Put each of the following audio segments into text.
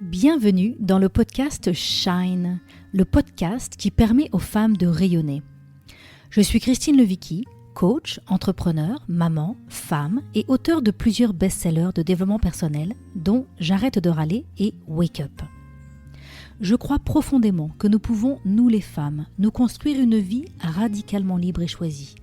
Bienvenue dans le podcast Shine, le podcast qui permet aux femmes de rayonner. Je suis Christine Levicki, coach, entrepreneur, maman, femme et auteure de plusieurs best-sellers de développement personnel, dont J'arrête de râler et Wake Up. Je crois profondément que nous pouvons, nous les femmes, nous construire une vie radicalement libre et choisie,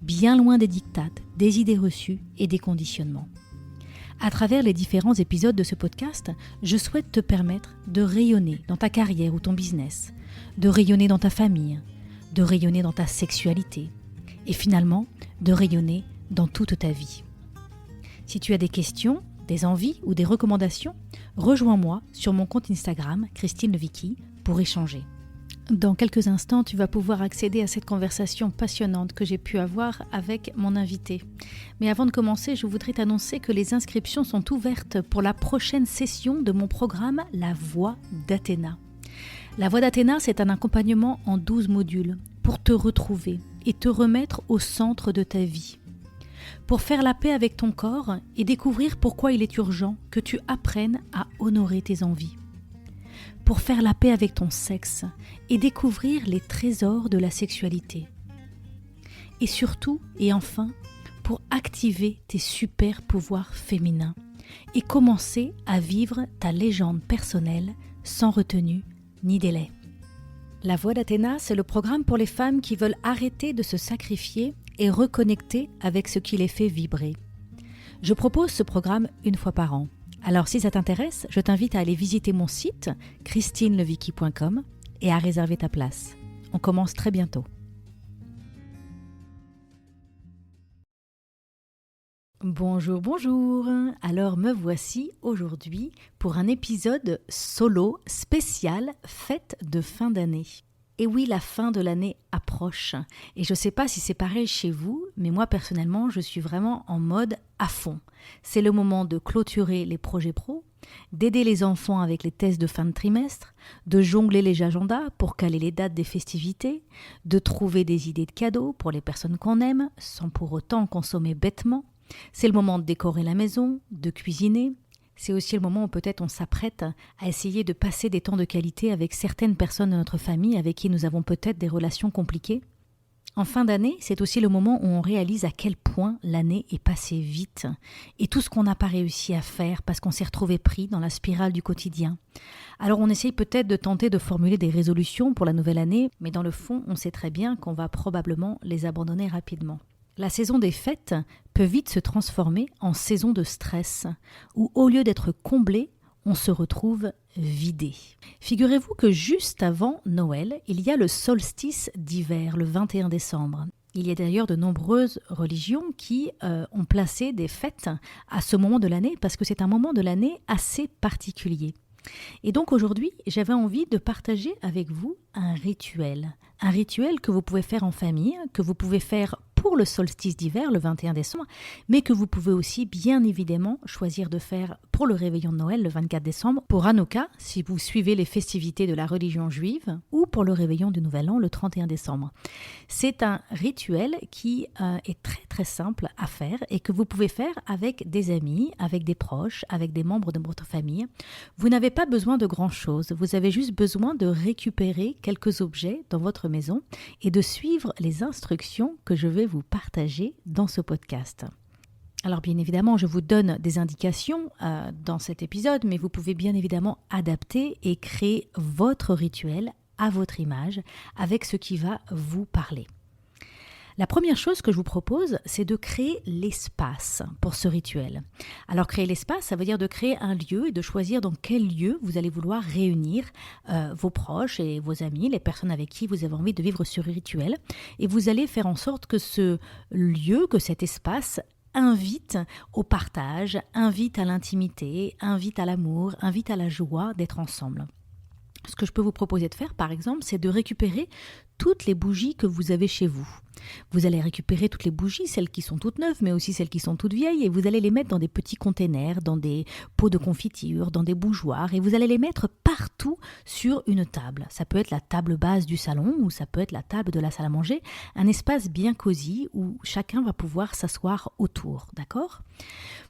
bien loin des diktats, des idées reçues et des conditionnements. À travers les différents épisodes de ce podcast, je souhaite te permettre de rayonner dans ta carrière ou ton business, de rayonner dans ta famille, de rayonner dans ta sexualité et finalement de rayonner dans toute ta vie. Si tu as des questions, des envies ou des recommandations, rejoins-moi sur mon compte Instagram Christine Levicki pour échanger. Dans quelques instants, tu vas pouvoir accéder à cette conversation passionnante que j'ai pu avoir avec mon invité. Mais avant de commencer, je voudrais t'annoncer que les inscriptions sont ouvertes pour la prochaine session de mon programme La Voix d'Athéna. La Voix d'Athéna, c'est un accompagnement en 12 modules pour te retrouver et te remettre au centre de ta vie. Pour faire la paix avec ton corps et découvrir pourquoi il est urgent que tu apprennes à honorer tes envies. Pour faire la paix avec ton sexe et découvrir les trésors de la sexualité. Et surtout, et enfin, pour activer tes super pouvoirs féminins et commencer à vivre ta légende personnelle sans retenue ni délai. La Voix d'Athéna, c'est le programme pour les femmes qui veulent arrêter de se sacrifier et reconnecter avec ce qui les fait vibrer. Je propose ce programme une fois par an. Alors si ça t'intéresse, je t'invite à aller visiter mon site christinelevicki.com et à réserver ta place. On commence très bientôt. Bonjour. Alors me voici aujourd'hui pour un épisode solo spécial fête de fin d'année. Et oui, la fin de l'année approche. Et je ne sais pas si c'est pareil chez vous, mais moi personnellement, je suis vraiment en mode à fond. C'est le moment de clôturer les projets pro, d'aider les enfants avec les tests de fin de trimestre, de jongler les agendas pour caler les dates des festivités, de trouver des idées de cadeaux pour les personnes qu'on aime, sans pour autant consommer bêtement. C'est le moment de décorer la maison, de cuisiner. C'est aussi le moment où peut-être on s'apprête à essayer de passer des temps de qualité avec certaines personnes de notre famille avec qui nous avons peut-être des relations compliquées. En fin d'année, c'est aussi le moment où on réalise à quel point l'année est passée vite et tout ce qu'on n'a pas réussi à faire parce qu'on s'est retrouvé pris dans la spirale du quotidien. Alors on essaye peut-être de tenter de formuler des résolutions pour la nouvelle année, mais dans le fond, on sait très bien qu'on va probablement les abandonner rapidement. La saison des fêtes peut vite se transformer en saison de stress, où au lieu d'être comblé, on se retrouve vidé. Figurez-vous que juste avant Noël, il y a le solstice d'hiver, le 21 décembre. Il y a d'ailleurs de nombreuses religions qui ont placé des fêtes à ce moment de l'année, parce que c'est un moment de l'année assez particulier. Et donc aujourd'hui, j'avais envie de partager avec vous un rituel que vous pouvez faire en famille, que vous pouvez faire pour le solstice d'hiver, le 21 décembre, mais que vous pouvez aussi bien évidemment choisir de faire pour le réveillon de Noël, le 24 décembre, pour Hanouka, si vous suivez les festivités de la religion juive, ou pour le réveillon du Nouvel An, le 31 décembre. C'est un rituel qui est très très simple à faire et que vous pouvez faire avec des amis, avec des proches, avec des membres de votre famille. Vous n'avez pas besoin de grand-chose, vous avez juste besoin de récupérer quelques objets dans votre maison et de suivre les instructions que je vais vous partager dans ce podcast. Alors bien évidemment, je vous donne des indications dans cet épisode, mais vous pouvez bien évidemment adapter et créer votre rituel à votre image avec ce qui va vous parler. La première chose que je vous propose, c'est de créer l'espace pour ce rituel. Alors créer l'espace, ça veut dire de créer un lieu et de choisir dans quel lieu vous allez vouloir réunir vos proches et vos amis, les personnes avec qui vous avez envie de vivre ce rituel. Et vous allez faire en sorte que ce lieu, que cet espace invite au partage, invite à l'intimité, invite à l'amour, invite à la joie d'être ensemble. Ce que je peux vous proposer de faire, par exemple, c'est de récupérer toutes les bougies que vous avez chez vous. Vous allez récupérer toutes les bougies, celles qui sont toutes neuves, mais aussi celles qui sont toutes vieilles, et vous allez les mettre dans des petits containers, dans des pots de confiture, dans des bougeoirs, et vous allez les mettre partout sur une table. Ça peut être la table basse du salon, ou ça peut être la table de la salle à manger, un espace bien cosy où chacun va pouvoir s'asseoir autour, d'accord ?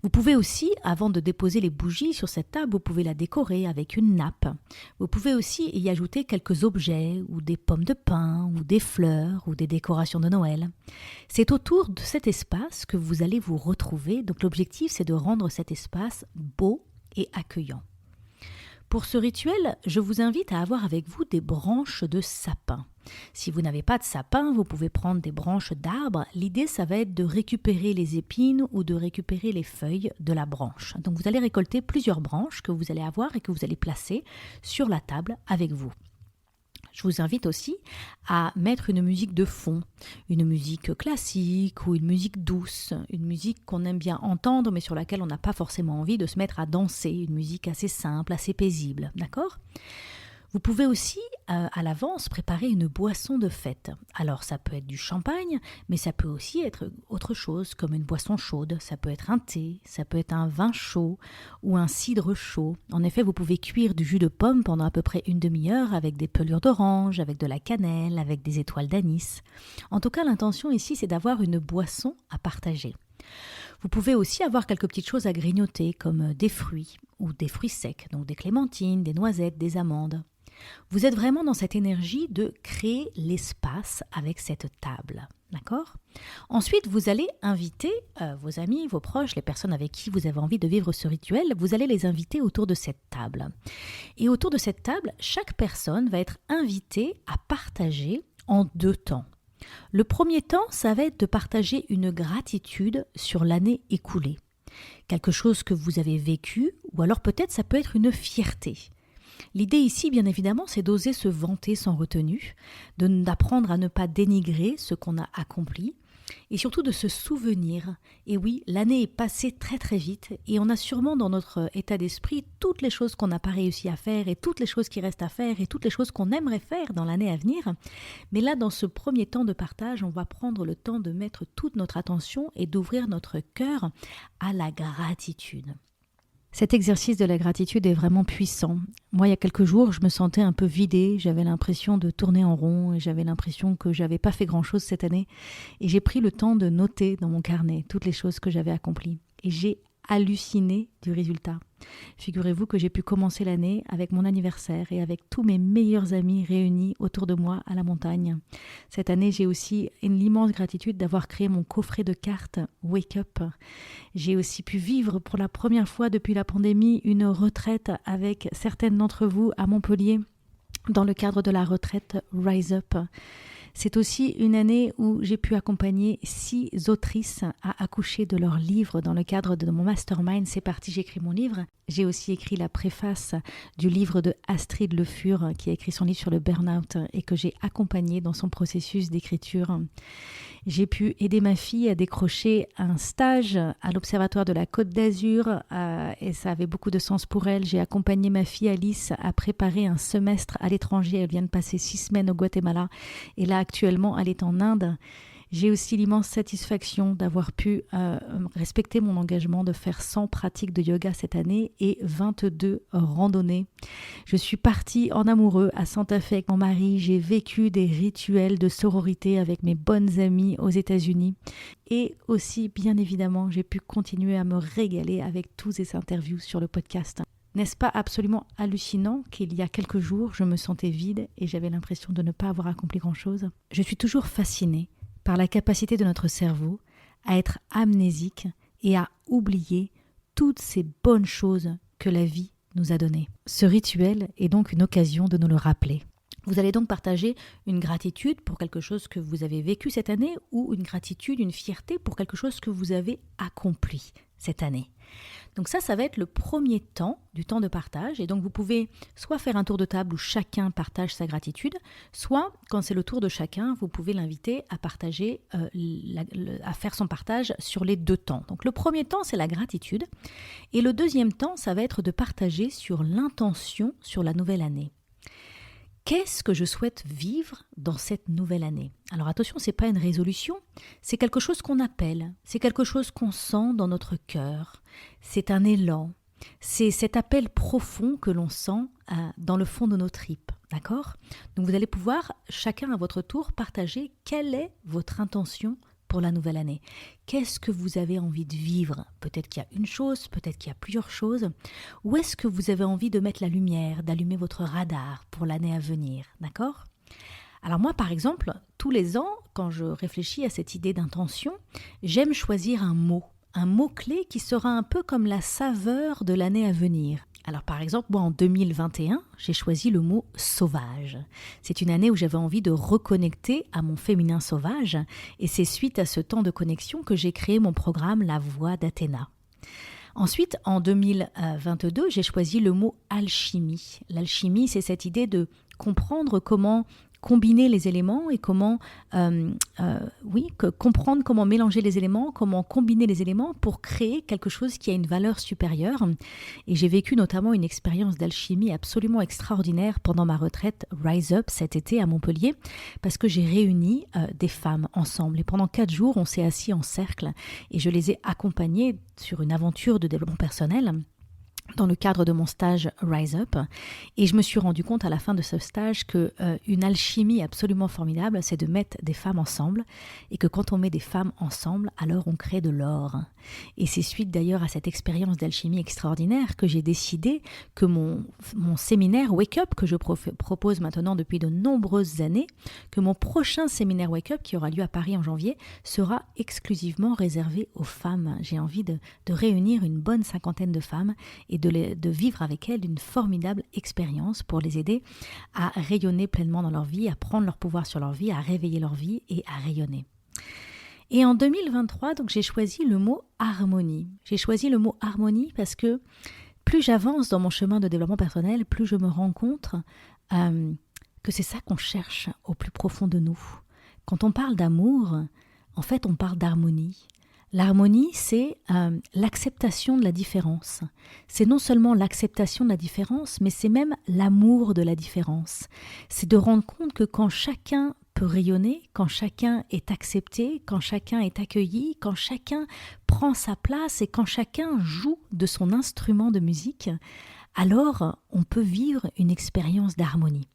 Vous pouvez aussi, avant de déposer les bougies sur cette table, vous pouvez la décorer avec une nappe. Vous pouvez aussi y ajouter quelques objets, ou des pommes de pin, ou des fleurs, ou des décorations de Noël. C'est autour de cet espace que vous allez vous retrouver. Donc l'objectif, c'est de rendre cet espace beau et accueillant. Pour ce rituel, je vous invite à avoir avec vous des branches de sapin. Si vous n'avez pas de sapin, vous pouvez prendre des branches d'arbre. L'idée, ça va être de récupérer les épines ou de récupérer les feuilles de la branche. Donc vous allez récolter plusieurs branches que vous allez avoir et que vous allez placer sur la table avec vous. Je vous invite aussi à mettre une musique de fond, une musique classique ou une musique douce, une musique qu'on aime bien entendre mais sur laquelle on n'a pas forcément envie de se mettre à danser, une musique assez simple, assez paisible, d'accord ? Vous pouvez aussi, à l'avance, préparer une boisson de fête. Alors, ça peut être du champagne, mais ça peut aussi être autre chose, comme une boisson chaude. Ça peut être un thé, ça peut être un vin chaud ou un cidre chaud. En effet, vous pouvez cuire du jus de pomme pendant à peu près une demi-heure avec des pelures d'orange, avec de la cannelle, avec des étoiles d'anis. En tout cas, l'intention ici, c'est d'avoir une boisson à partager. Vous pouvez aussi avoir quelques petites choses à grignoter, comme des fruits ou des fruits secs, donc des clémentines, des noisettes, des amandes. Vous êtes vraiment dans cette énergie de créer l'espace avec cette table, d'accord ? Ensuite, vous allez inviter vos amis, vos proches, les personnes avec qui vous avez envie de vivre ce rituel, vous allez les inviter autour de cette table. Et autour de cette table, chaque personne va être invitée à partager en 2 temps. Le premier temps, ça va être de partager une gratitude sur l'année écoulée. Quelque chose que vous avez vécu, ou alors peut-être ça peut être une fierté. L'idée ici, bien évidemment, c'est d'oser se vanter sans retenue, d'apprendre à ne pas dénigrer ce qu'on a accompli et surtout de se souvenir. Et oui, l'année est passée très très vite et on a sûrement dans notre état d'esprit toutes les choses qu'on n'a pas réussi à faire et toutes les choses qui restent à faire et toutes les choses qu'on aimerait faire dans l'année à venir. Mais là, dans ce premier temps de partage, on va prendre le temps de mettre toute notre attention et d'ouvrir notre cœur à la gratitude. Cet exercice de la gratitude est vraiment puissant. Moi, il y a quelques jours, je me sentais un peu vidée, j'avais l'impression de tourner en rond et j'avais l'impression que j'avais pas fait grand-chose cette année. Et j'ai pris le temps de noter dans mon carnet toutes les choses que j'avais accomplies. Et j'ai halluciné du résultat. Figurez-vous que j'ai pu commencer l'année avec mon anniversaire et avec tous mes meilleurs amis réunis autour de moi à la montagne. Cette année, j'ai aussi l'immense gratitude d'avoir créé mon coffret de cartes Wake Up. J'ai aussi pu vivre pour la première fois depuis la pandémie une retraite avec certaines d'entre vous à Montpellier dans le cadre de la retraite Rise Up. C'est aussi une année où j'ai pu accompagner 6 autrices à accoucher de leur livre dans le cadre de mon mastermind. C'est parti, j'écris mon livre. J'ai aussi écrit la préface du livre de Astrid Le Fur qui a écrit son livre sur le burn-out et que j'ai accompagné dans son processus d'écriture. J'ai pu aider ma fille à décrocher un stage à l'Observatoire de la Côte d'Azur et ça avait beaucoup de sens pour elle. J'ai accompagné ma fille Alice à préparer un semestre à l'étranger. Elle vient de passer 6 semaines au Guatemala et là actuellement elle est en Inde. J'ai aussi l'immense satisfaction d'avoir pu respecter mon engagement de faire 100 pratiques de yoga cette année et 22 randonnées. Je suis partie en amoureux à Santa Fe avec mon mari. J'ai vécu des rituels de sororité avec mes bonnes amies aux États-Unis. Et aussi, bien évidemment, j'ai pu continuer à me régaler avec tous ces interviews sur le podcast. N'est-ce pas absolument hallucinant qu'il y a quelques jours, je me sentais vide et j'avais l'impression de ne pas avoir accompli grand-chose ? Je suis toujours fascinée par la capacité de notre cerveau à être amnésique et à oublier toutes ces bonnes choses que la vie nous a données. Ce rituel est donc une occasion de nous le rappeler. Vous allez donc partager une gratitude pour quelque chose que vous avez vécu cette année ou une gratitude, une fierté pour quelque chose que vous avez accompli cette année. Donc ça va être le premier temps du temps de partage et donc vous pouvez soit faire un tour de table où chacun partage sa gratitude, soit quand c'est le tour de chacun, vous pouvez l'inviter à partager, à faire son partage sur les 2 temps. Donc le premier temps c'est la gratitude et le deuxième temps ça va être de partager sur l'intention sur la nouvelle année. Qu'est-ce que je souhaite vivre dans cette nouvelle année? Alors attention, ce n'est pas une résolution, c'est quelque chose qu'on appelle, c'est quelque chose qu'on sent dans notre cœur, c'est un élan, c'est cet appel profond que l'on sent dans le fond de nos tripes, d'accord? Donc vous allez pouvoir, chacun à votre tour, partager quelle est votre intention pour la nouvelle année. Qu'est-ce que vous avez envie de vivre? Peut-être qu'il y a une chose, peut-être qu'il y a plusieurs choses. Où est-ce que vous avez envie de mettre la lumière, d'allumer votre radar pour l'année à venir? D'accord? Alors moi, par exemple, tous les ans, quand je réfléchis à cette idée d'intention, j'aime choisir un mot-clé qui sera un peu comme la saveur de l'année à venir. Alors par exemple, moi en 2021, j'ai choisi le mot sauvage. C'est une année où j'avais envie de reconnecter à mon féminin sauvage et c'est suite à ce temps de connexion que j'ai créé mon programme La Voix d'Athéna. Ensuite, en 2022, j'ai choisi le mot alchimie. L'alchimie, c'est cette idée de comprendre comment combiner les éléments et comment comprendre comment mélanger les éléments, comment combiner les éléments pour créer quelque chose qui a une valeur supérieure. Et j'ai vécu notamment une expérience d'alchimie absolument extraordinaire pendant ma retraite Rise Up cet été à Montpellier, parce que j'ai réuni des femmes ensemble. Et pendant 4 jours, on s'est assis en cercle et je les ai accompagnées sur une aventure de développement personnel dans le cadre de mon stage Rise Up. Et je me suis rendu compte à la fin de ce stage qu'une alchimie absolument formidable, c'est de mettre des femmes ensemble et que quand on met des femmes ensemble, alors on crée de l'or. Et c'est suite d'ailleurs à cette expérience d'alchimie extraordinaire que j'ai décidé que mon séminaire Wake Up, que je propose maintenant depuis de nombreuses années, que mon prochain séminaire Wake Up, qui aura lieu à Paris en janvier, sera exclusivement réservé aux femmes. J'ai envie de réunir une bonne 50aine de femmes et de vivre avec elles une formidable expérience pour les aider à rayonner pleinement dans leur vie, à prendre leur pouvoir sur leur vie, à réveiller leur vie et à rayonner. Et en 2023, donc, j'ai choisi le mot harmonie. J'ai choisi le mot harmonie parce que plus j'avance dans mon chemin de développement personnel, plus je me rends compte que c'est ça qu'on cherche au plus profond de nous. Quand on parle d'amour, en fait, on parle d'harmonie. L'harmonie, c'est l'acceptation de la différence. C'est non seulement l'acceptation de la différence, mais c'est même l'amour de la différence. C'est de rendre compte que quand chacun peut rayonner, quand chacun est accepté, quand chacun est accueilli, quand chacun prend sa place et quand chacun joue de son instrument de musique, alors on peut vivre une expérience d'harmonie.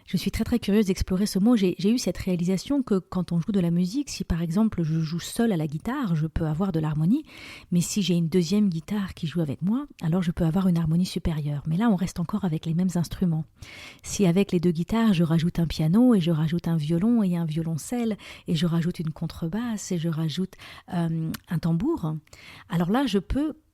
Je suis très très curieuse d'explorer ce mot. J'ai eu cette réalisation que quand on joue de la musique, si par exemple je joue seule à la guitare, je peux avoir de l'harmonie, mais si j'ai une deuxième guitare qui joue avec moi, alors je peux avoir une harmonie supérieure. Mais là, on reste encore avec les mêmes instruments. Si avec les 2 guitares, je rajoute un piano et je rajoute un violon et un violoncelle et je rajoute une contrebasse et je rajoute un tambour, alors là,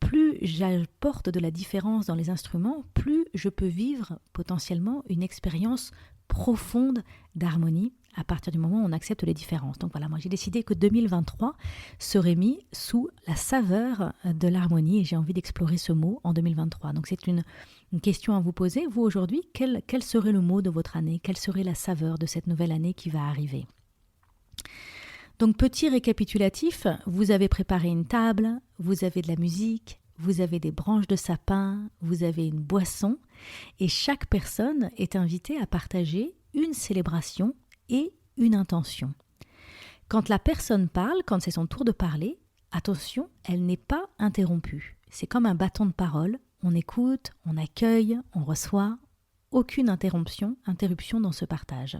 plus j'apporte de la différence dans les instruments, plus je peux vivre potentiellement une expérience profonde d'harmonie à partir du moment où on accepte les différences. Donc voilà, moi j'ai décidé que 2023 serait mis sous la saveur de l'harmonie et j'ai envie d'explorer ce mot en 2023. Donc c'est une question à vous poser. Vous aujourd'hui, quel serait le mot de votre année? Quelle serait la saveur de cette nouvelle année qui va arriver? Donc petit récapitulatif, vous avez préparé une table, vous avez de la musique, vous avez des branches de sapin, vous avez une boisson et chaque personne est invitée à partager une célébration et une intention. Quand la personne parle, quand c'est son tour de parler, attention, elle n'est pas interrompue. C'est comme un bâton de parole, on écoute, on accueille, on reçoit, aucune interruption dans ce partage.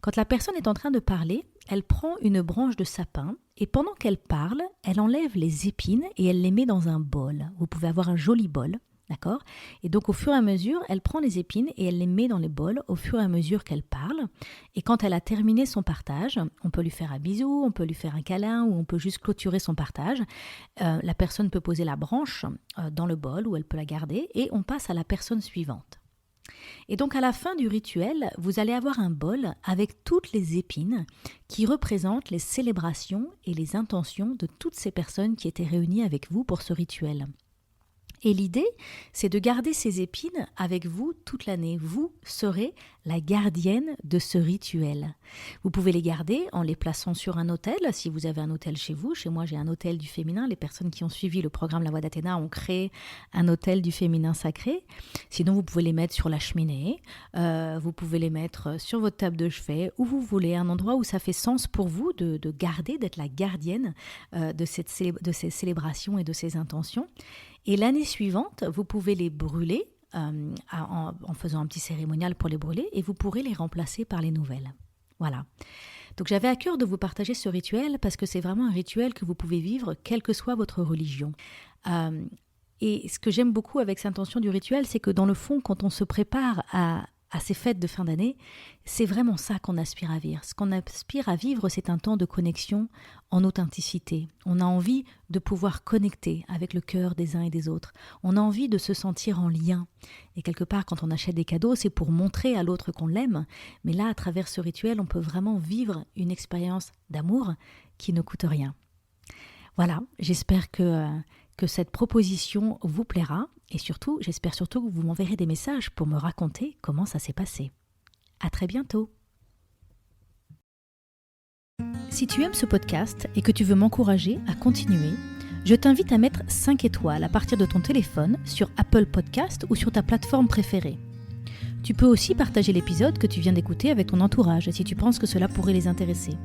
Quand la personne est en train de parler, elle prend une branche de sapin et pendant qu'elle parle, elle enlève les épines et elle les met dans un bol. Vous pouvez avoir un joli bol, d'accord? Et donc au fur et à mesure, elle prend les épines et elle les met dans les bols au fur et à mesure qu'elle parle. Et quand elle a terminé son partage, on peut lui faire un bisou, on peut lui faire un câlin ou on peut juste clôturer son partage. La personne peut poser la branche dans le bol ou elle peut la garder et on passe à la personne suivante. Et donc à la fin du rituel, vous allez avoir un bol avec toutes les épines qui représentent les célébrations et les intentions de toutes ces personnes qui étaient réunies avec vous pour ce rituel. Et l'idée, c'est de garder ces épines avec vous toute l'année. Vous serez la gardienne de ce rituel. Vous pouvez les garder en les plaçant sur un autel, si vous avez un autel chez vous. Chez moi, j'ai un autel du féminin. Les personnes qui ont suivi le programme La Voix d'Athéna ont créé un autel du féminin sacré. Sinon, vous pouvez les mettre sur la cheminée. Vous pouvez les mettre sur votre table de chevet, où vous voulez, un endroit où ça fait sens pour vous de garder, d'être la gardienne de ces célébrations et de ces intentions. Et l'année suivante, vous pouvez les brûler en faisant un petit cérémonial pour les brûler et vous pourrez les remplacer par les nouvelles. Voilà. Donc j'avais à cœur de vous partager ce rituel parce que c'est vraiment un rituel que vous pouvez vivre quelle que soit votre religion. Et ce que j'aime beaucoup avec cette intention du rituel, c'est que dans le fond, quand on se prépare à ces fêtes de fin d'année, c'est vraiment ça qu'on aspire à vivre. Ce qu'on aspire à vivre, c'est un temps de connexion en authenticité. On a envie de pouvoir connecter avec le cœur des uns et des autres. On a envie de se sentir en lien. Et quelque part, quand on achète des cadeaux, c'est pour montrer à l'autre qu'on l'aime. Mais là, à travers ce rituel, on peut vraiment vivre une expérience d'amour qui ne coûte rien. Voilà, j'espère que cette proposition vous plaira. Et surtout, j'espère surtout que vous m'enverrez des messages pour me raconter comment ça s'est passé. À très bientôt. Si tu aimes ce podcast et que tu veux m'encourager à continuer, je t'invite à mettre 5 étoiles à partir de ton téléphone sur Apple Podcast ou sur ta plateforme préférée. Tu peux aussi partager l'épisode que tu viens d'écouter avec ton entourage si tu penses que cela pourrait les intéresser.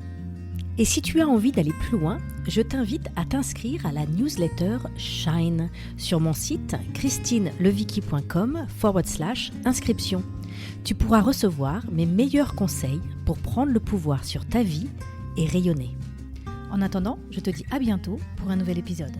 Et si tu as envie d'aller plus loin, je t'invite à t'inscrire à la newsletter Shine sur mon site christinelevicki.com/inscription. Tu pourras recevoir mes meilleurs conseils pour prendre le pouvoir sur ta vie et rayonner. En attendant, je te dis à bientôt pour un nouvel épisode.